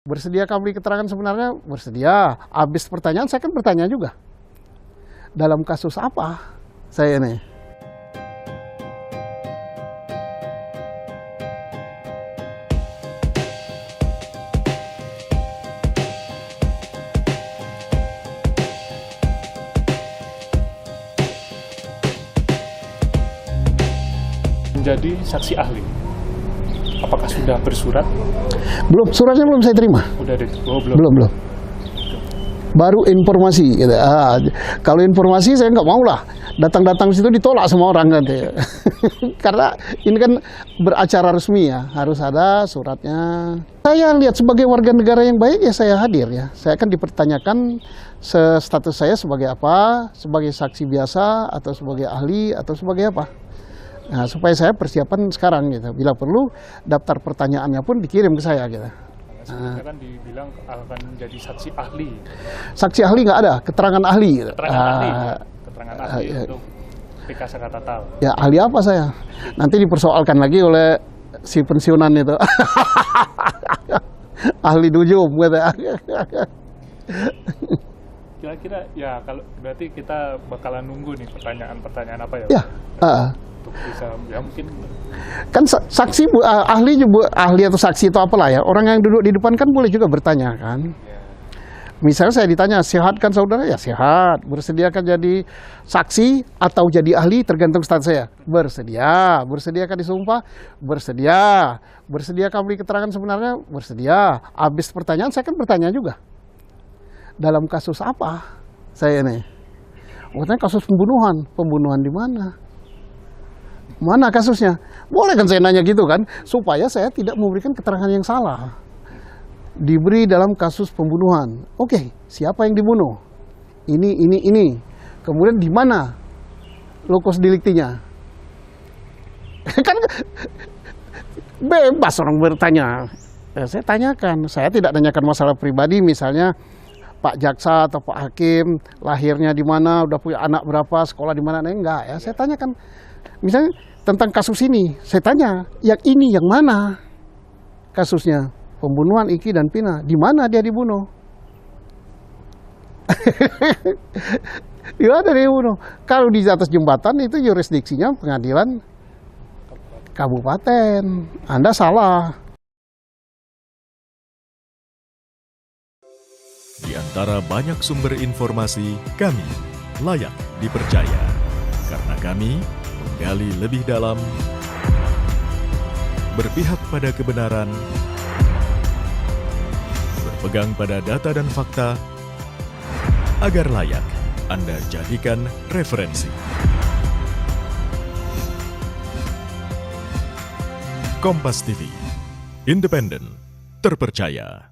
Bersedia beri keterangan sebenarnya? Bersedia. Habis pertanyaan saya kan bertanya juga. Dalam kasus apa saya ini? Menjadi saksi ahli, apakah sudah bersurat? Belum, suratnya belum saya terima. Udah belum. Belum. Baru informasi. Gitu. Kalau informasi saya nggak mau lah. Datang situ ditolak semua orang nanti. Karena ini kan beracara resmi ya, harus ada suratnya. Saya lihat sebagai warga negara yang baik ya saya hadir ya. Saya akan dipertanyakan status saya sebagai apa, sebagai saksi biasa atau sebagai ahli atau sebagai apa. Nah, supaya saya persiapan sekarang gitu. Bila perlu daftar pertanyaannya pun dikirim ke saya gitu. Sebelumnya kan dibilang akan menjadi saksi ahli. Saksi ahli nggak ada, keterangan ahli. Gitu. Keterangan ahli untuk PK Sakatatal. Ya ahli apa saya? Nanti dipersoalkan lagi oleh si pensiunan itu. Ahli nujum gitu. Kira-kira ya kalau berarti kita bakalan nunggu nih pertanyaan-pertanyaan apa ya? Ya. Untuk bisa ya mungkin Kan saksi ahli juga ahli atau saksi itu apalah ya, orang yang duduk di depan kan boleh juga bertanya kan ya. Misalnya saya ditanya, sehat kan saudara? Ya sehat. Bersediakan jadi saksi atau jadi ahli tergantung status saya. Bersedia. Bersediakan disumpah? Bersedia. Bersediakan beri keterangan sebenarnya? Bersedia. Habis pertanyaan saya kan bertanya juga, dalam kasus apa saya ini? Maksudnya kasus pembunuhan di mana? Mana kasusnya? Boleh kan saya nanya gitu kan, supaya saya tidak memberikan keterangan yang salah. Diberi dalam kasus pembunuhan. Oke, siapa yang dibunuh? Ini. Kemudian di mana lokus deliktinya? Kan bebas orang bertanya. Saya tanyakan, saya tidak tanyakan masalah pribadi, misalnya Pak Jaksa atau Pak Hakim lahirnya di mana, udah punya anak berapa, sekolah di mana? Enggak ya, saya tanyakan. Misalnya tentang kasus ini, saya tanya, yang ini yang mana kasusnya? Pembunuhan Iki dan Pina, di mana dia dibunuh? Di mana dia dibunuh? Kalau di atas jembatan itu jurisdiksinya pengadilan kabupaten. Anda salah. Di antara banyak sumber informasi, kami layak dipercaya. Karena kami menggali lebih dalam, berpihak pada kebenaran, berpegang pada data dan fakta, agar layak Anda jadikan referensi. Kompas TV, independen, terpercaya.